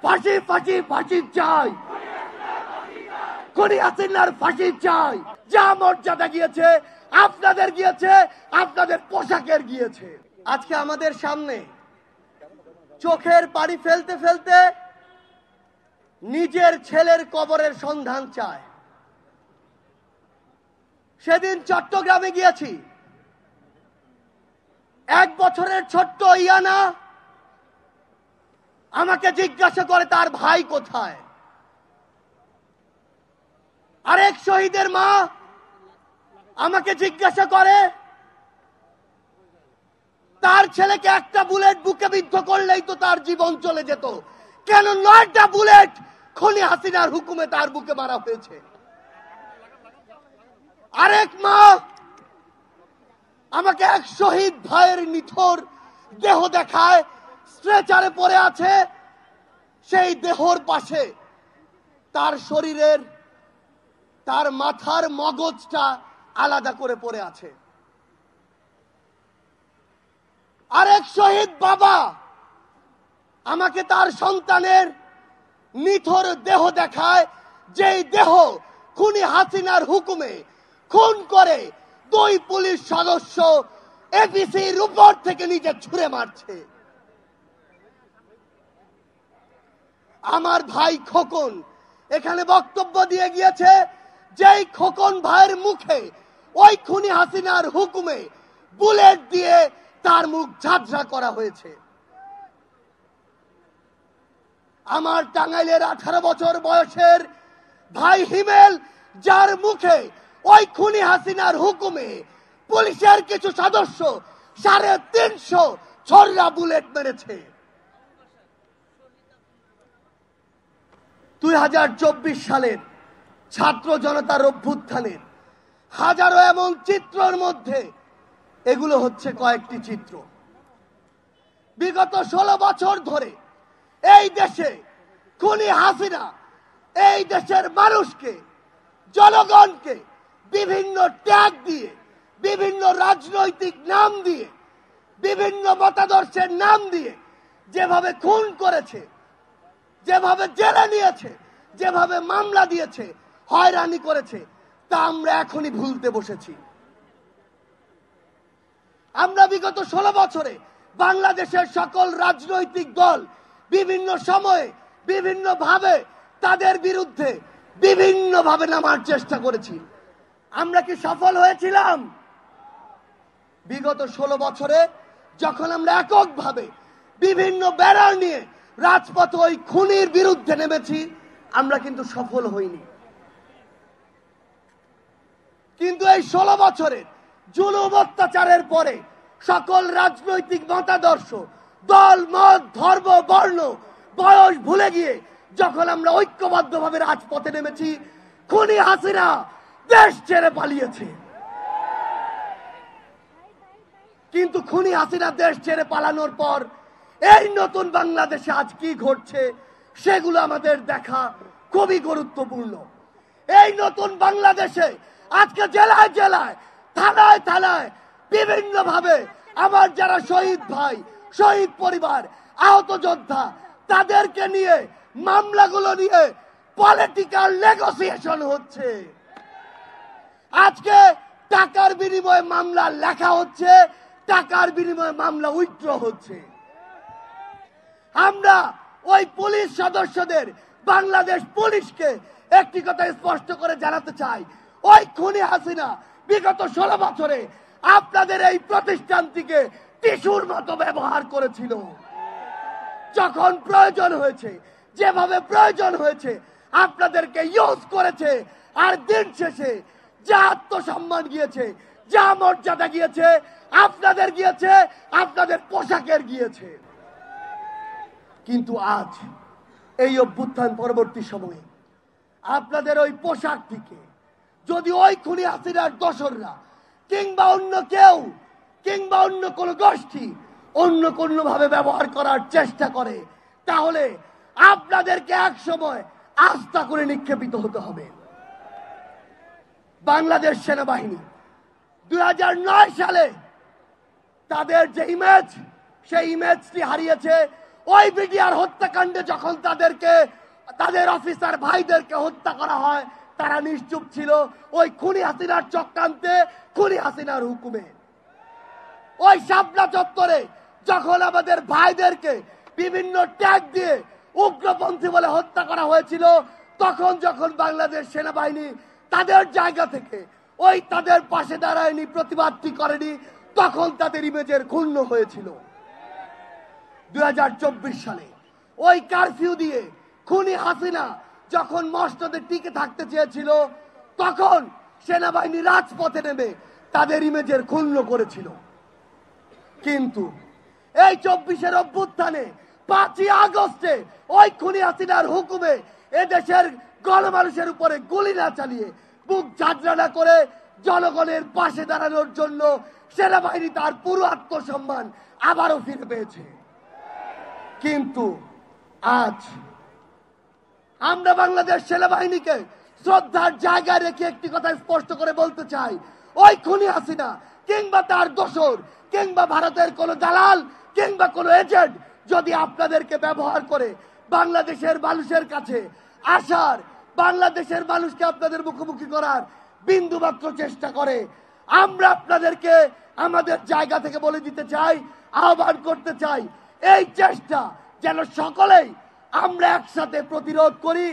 ফাঁসি ফাঁসি ফাঁসি চাই, খুনি হাসিনার ফাঁসি চাই। যা মর্যাদা গিয়েছে আপনাদের গিয়েছে, আপনাদের পোশাকের গিয়েছে। আজকে আমাদের সামনে চোখের পানি ফেলতে ফেলতে নিজের ছেলের কবরের সন্ধান চায়। সেদিন চট্টগ্রামে গিয়েছি, 1 বছরের ছোট্ট ইয়ানা আমাকে জিজ্ঞাসা করে তার ভাই কোথায়। আরেক শহীদের মা আমাকে জিজ্ঞাসা করে তার ছেলেকে একটা বুলেট বুকে বিদ্ধ করলেই তো তার জীবন চলে যেত, কেন 9টা বুলেট খুনি হাসিনার হুকুমে তার বুকে মারা হয়েছে। আরেক মা আমাকে এক শহীদ ভাইয়ের নিথর দেহ দেখায়, স্ট্রেচারে পড়ে আছে, সেই দেহর পাশে তার শরীরের তার মাথার মগজটা আলাদা করে পড়ে আছে। আরেক শহীদ বাবা আমাকে তার সন্তানের নিথর দেহ দেখায়, যেই দেহ খুনি হাসিনার হুকুমে খুন করে 2 পুলিশ সদস্য এপিসির উপর থেকে নিচে ছুঁড়ে মারছে। আমার ভাই খোকন এখানে বক্তব্য দিয়ে গিয়েছে, যেই খোকন ভাইয়ের মুখে ওই খুনি হাসিনার হুকুমে বুলেট দিয়ে তার মুখ ঝাঁঝরা করা হয়েছে। আমার টাঙ্গাইলের 18 বছর বয়সের ভাই হিমেল, যার মুখে ওই খুনি হাসিনার হুকুমে পুলিশের কিছু সদস্য 350 ছড়া বুলেট মেরেছে। 2024 সালের ছাত্র জনতার অভ্যুত্থানের হাজারো এমন চিত্রের মধ্যে এগুলো হচ্ছে কয়েকটি চিত্র। বিগত 16 বছর ধরে এই দেশে খুনি হাসিনা এই দেশের মানুষকে, জনগণকে বিভিন্ন ট্যাগ দিয়ে, বিভিন্ন রাজনৈতিক নাম দিয়ে, বিভিন্ন মতাদর্শের নাম দিয়ে যেভাবে খুন করেছে, যেভাবে জেলে নিয়েছে, যেভাবে মামলা দিয়েছে, হয়রানি করেছে, তা আমরা এখনই ভুলতে বসেছি। আমরা বিগত 16 বছরে বাংলাদেশের সকল রাজনৈতিক দল বিভিন্ন সময়ে বিভিন্ন ভাবে তাদের বিরুদ্ধে বিভিন্ন ভাবে নামার চেষ্টা করেছি। আমরা কি সফল হয়েছিলাম? বিগত 16 বছরে যখন আমরা এককভাবে বিভিন্ন ব্যানার নিয়ে রাজপথে ওই খুনির বিরুদ্ধে নেমেছি, আমরা কিন্তু সফল হইনি। কিন্তু এই 16 বছরের জুলুম অত্যাচারের পরে সকল রাজনৈতিক মতাদর্শ, দল মত, ধর্ম, বর্ণ, বয়স ভুলে গিয়ে যখন আমরা ঐক্যবদ্ধভাবে রাজপথে নেমেছি, খুনি হাসিনা দেশ ছেড়ে পালিয়েছে। কিন্তু খুনি হাসিনা দেশ ছেড়ে পালানোর পর এই নতুন বাংলাদেশে আজ কি ঘটছে সেগুলো আমাদের দেখা খুবই গুরুত্বপূর্ণ। এই নতুন বাংলাদেশে আজকে জেলায় জেলায়, থানায় থানায় বিভিন্ন ভাবে আমার যারা শহীদ ভাই, শহীদ পরিবার, আহত যোদ্ধা, তাদেরকে নিয়ে মামলাগুলো নিয়ে পলিটিক্যাল নেগোসিয়েশন হচ্ছে। আজকে টাকার বিনিময়ে মামলা লেখা হচ্ছে, টাকার বিনিময়ে মামলা উইথড্র হচ্ছে। আমরা ওই পুলিশ সদস্যদের, বাংলাদেশ পুলিশকে একটি কথা স্পষ্ট করে জানাতে চাই, ওই খুনি হাসিনা বিগত 16 বছরে আপনাদের এই প্রতিষ্ঠানটিকে টিস্যুর মতো ব্যবহার করেছিল। যখন প্রয়োজন হয়েছে, যেভাবে প্রয়োজন হয়েছে, আপনাদেরকে ইউজ করেছে। আর দিন শেষে যা আত্মসম্মান গিয়েছে, যা মর্যাদা গিয়েছে, আপনাদের গিয়েছে, আপনাদের পোশাকের গিয়েছে। কিন্তু আজ এই অভ্যুত্থান পরবর্তী সময়ে আপনাদের ওই পোশাকটিকে যদি ওই খুনি হাসিনার দোসররা কিংবা অন্য কেউ কিংবা অন্য কোন গোষ্ঠী অন্য কোন ভাবে ব্যবহার করার চেষ্টা করে, তাহলে আপনাদেরকে এক সময় আস্থা করে নিক্ষেপিত হতে হবে। বাংলাদেশ সেনাবাহিনী 2009 সালে তাদের যে ইমেজ, সেই ইমেজটি হারিয়েছে ওই বিডিআর হত্যাকাণ্ডে যখন তাদের অফিসার ভাইদেরকে হত্যা করা হয়, তারা নিশ্চুপ ছিল ওই খুনি হাসিনার চক্রান্তে, খুনি হাসিনার হুকুমে। ওই শাপলা চত্বরে যখন আমাদের ভাইদেরকে বিভিন্ন ট্যাগ দিয়ে উগ্রপন্থী বলে হত্যা করা হয়েছিল, তখন যখন বাংলাদেশ সেনাবাহিনী তাদের জায়গা থেকে ওই তাদের পাশে দাঁড়ায়নি, প্রতিবাদটি করেনি, তখন তাদের ইমেজের ক্ষুণ্ণ হয়েছিল। 2024 সালে ওই কারফিউ দিয়ে খুনি হাসিনা যখন মসনদে টিকে থাকতে চেয়েছিল, তখন সেনাবাহিনী রাজপথে নেমে তাদের ইমেজের ক্ষুণ্ণ করেছিল। কিন্তু এই 24-এর অভ্যুত্থানে 5ই আগস্টে ওই খুনি হাসিনার হুকুমে এদেশের গণমানুষের উপরে গুলি না চালিয়ে, বুক ঝাঁঝরা না করে জনগণের পাশে দাঁড়ানোর জন্য সেনাবাহিনী তার পুরো আত্মসম্মান আবারও ফিরে পেয়েছে। কিন্তু আজ আমরা বাংলাদেশ সেনাবাহিনীকে শ্রদ্ধার জায়গায় রেখে একটি কথা স্পষ্ট করে বলতে চাই, ওই খুনি হাসিনা কিংবা তার দোসর কিংবা ভারতের কোন দালাল কিংবা কোন এজেন্ট যদি আপনাদেরকে ব্যবহার করে বাংলাদেশের মানুষের কাছে আসার, বাংলাদেশের মানুষকে আপনাদের মুখোমুখি করার বিন্দুমাত্র চেষ্টা করে, আমরা আপনাদেরকে আমাদের জায়গা থেকে বলে দিতে চাই, আহ্বান করতে চাই, এই চেষ্টা যেন সকলেই আমরা একসাথে প্রতিরোধ করি।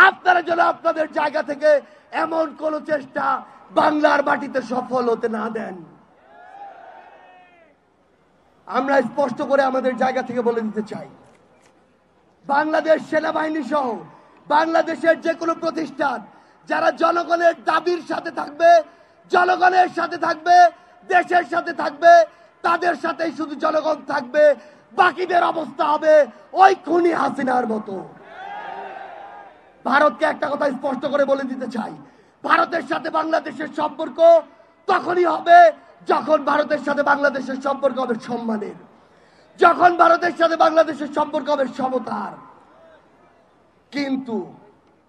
আপনারা যেন আপনাদের জায়গা থেকে এমন কোন চেষ্টা বাংলার মাটিতে সফল হতে না দেন। আমরা স্পষ্ট করে আমাদের জায়গা থেকে বলে দিতে চাই, বাংলাদেশ সেনাবাহিনী সহ বাংলাদেশের যে কোনো প্রতিষ্ঠান যারা জনগণের দাবির সাথে থাকবে, জনগণের সাথে থাকবে, দেশের সাথে থাকবে, তাদের সাথেই শুধু জনগণ থাকবে। বাকিদের অবস্থা হবে ওই খুনি হাসিনার মতো। ভারতকে একটা কথা স্পষ্ট করে বলে দিতে চাই, ভারতের সাথে বাংলাদেশের সম্পর্ক তখনই হবে যখন ভারতের সাথে বাংলাদেশের সম্পর্ক হবে সম্মানের, যখন ভারতের সাথে বাংলাদেশের সম্পর্ক হবে সমতার। কিন্তু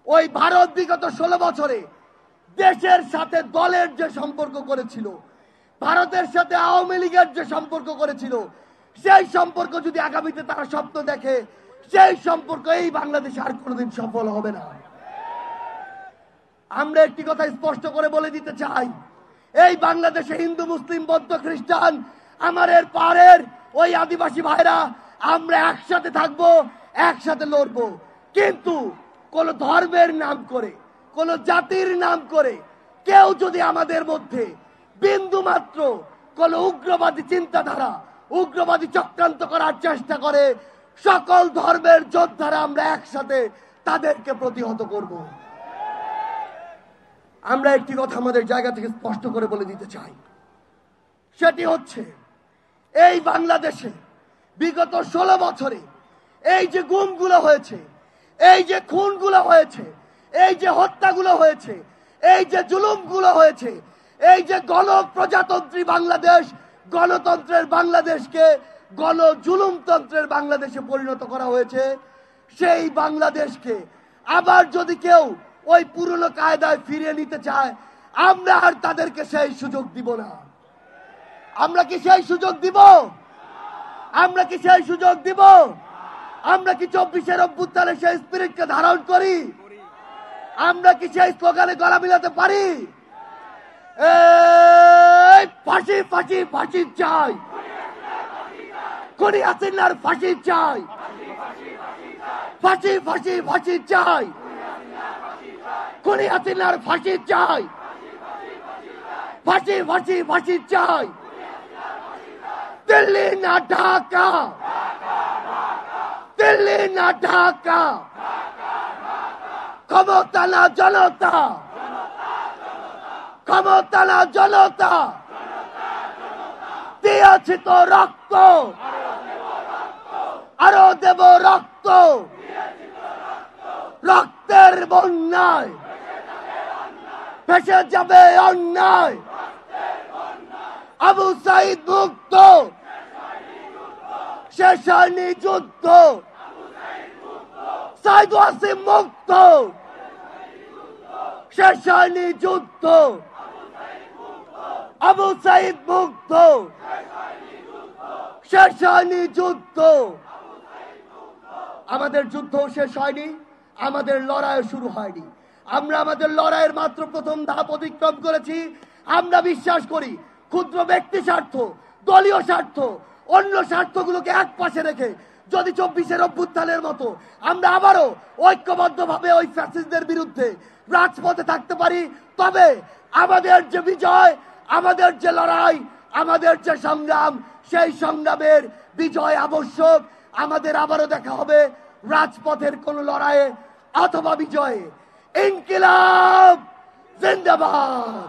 ওই ভারত বিগত 16 বছরে দেশের সাথে দলের যে সম্পর্ক করেছিল, ভারতের সাথে আওয়ামী লীগের যে সম্পর্ক করেছিল, সেই সম্পর্ক যদি আগামীতে তারা স্বপ্ন দেখে, সেই সম্পর্ক এই বাংলাদেশে আর কোনোদিন সফল হবে না। আমরা একটি কথা স্পষ্ট করে বলে দিতে চাই, এই বাংলাদেশে হিন্দু, মুসলিম, বৌদ্ধ, খ্রিস্টান, আমাদের পাড়ের ওই আদিবাসী ভাইরা আমরা একসাথে থাকবো, একসাথে লড়বো। কিন্তু কোন ধর্মের নাম করে, কোন জাতির নাম করে কেউ যদি আমাদের মধ্যে বিন্দু মাত্র কোন উগ্রবাদী চিন্তাধারা, উগ্রবাদী চক্রান্ত করার চেষ্টা করে, সকল ধর্মের যোদ্ধারা আমরা একসাথে তাদেরকে প্রতিহত করব। আমরা একটি কথা আমাদের জায়গা থেকে স্পষ্ট করে বলে দিতে চাই, সেটি হচ্ছে এই বাংলাদেশে বিগত 16 বছরে এই যে গুমগুলো হয়েছে, এই যে খুনগুলো হয়েছে, এই যে হত্যাগুলো হয়েছে, এই যে জুলুমগুলো হয়েছে, এই যে গণপ্রজাতন্ত্রী বাংলাদেশ, গণতন্ত্রের বাংলাদেশকে গণজুলুমতন্ত্রের বাংলাদেশে পরিণত করা হয়েছে, সেই বাংলাদেশকে আবার যদি কেউ ওই পুরনো কায়দায় ফিরিয়ে নিতে চায়, আমরা আর তাদেরকে সেই সুযোগ দিব না। আমরা কি সেই সুযোগ দিব? আমরা কি সেই সুযোগ দিব? আমরা কি 24-এর অভ্যুত্থানে সেই স্পিরিটকে ধারণ করি? আমরা কি সেই স্লোগানে গলা মিলাতে পারি? ফাঁসি ফাঁসি ফাঁসি চাই, খুনি হাসিনার ফাঁসি চাই, ফাঁসি ফাঁসি ফাঁসি চাই, খুনি হাসিনার ফাঁসি চাই, ফাঁসি ফাঁসি ফাঁসি চাই। দিল্লি না ঢাকা, দিল্লি না ঢাকা, ক্ষমতা না জনতা, ক্ষমতা না জনতা, দিয়েছি তো রক্ত, আরো দেব রক্ত, রক্তের বন্যায় ভেসে যাবে অন্যায়। আবু সাইদ মুক্ত, শেষ হয়নি যুদ্ধ, সাইদ ওয়াসিম মুক্ত, শেষ হয়নি যুদ্ধ, আবু সাইদ মুক্ত, শেষ হয়নি যুদ্ধ, আমাদের যুদ্ধ শেষ হয়নি, আমাদের লড়াই শুরু হয়নি। আমরা আমাদের লড়াইয়ের মাত্র প্রথম ধাপ অতিক্রম করেছি। আমরা বিশ্বাস করি ক্ষুদ্র ব্যক্তি স্বার্থ, দলীয় স্বার্থ, অন্য স্বার্থগুলোকে এক পাশে রেখে যদি 24-এর অভ্যুত্থানের মতো আমরা আবারও ঐক্যবদ্ধভাবে ওই ফ্যাসিস্টদের বিরুদ্ধে রাজপথে থাকতে পারি, তবে আমাদের যে বিজয়, আমাদের যে লড়াই, আমাদের যে সংগ্রাম, সেই সংগ্রামের বিজয় আবশ্যক। আমাদের আবারও দেখা হবে রাজপথের কোন লড়াইয়ে অথবা বিজয়ে। ইনকিলাব জিন্দাবাদ।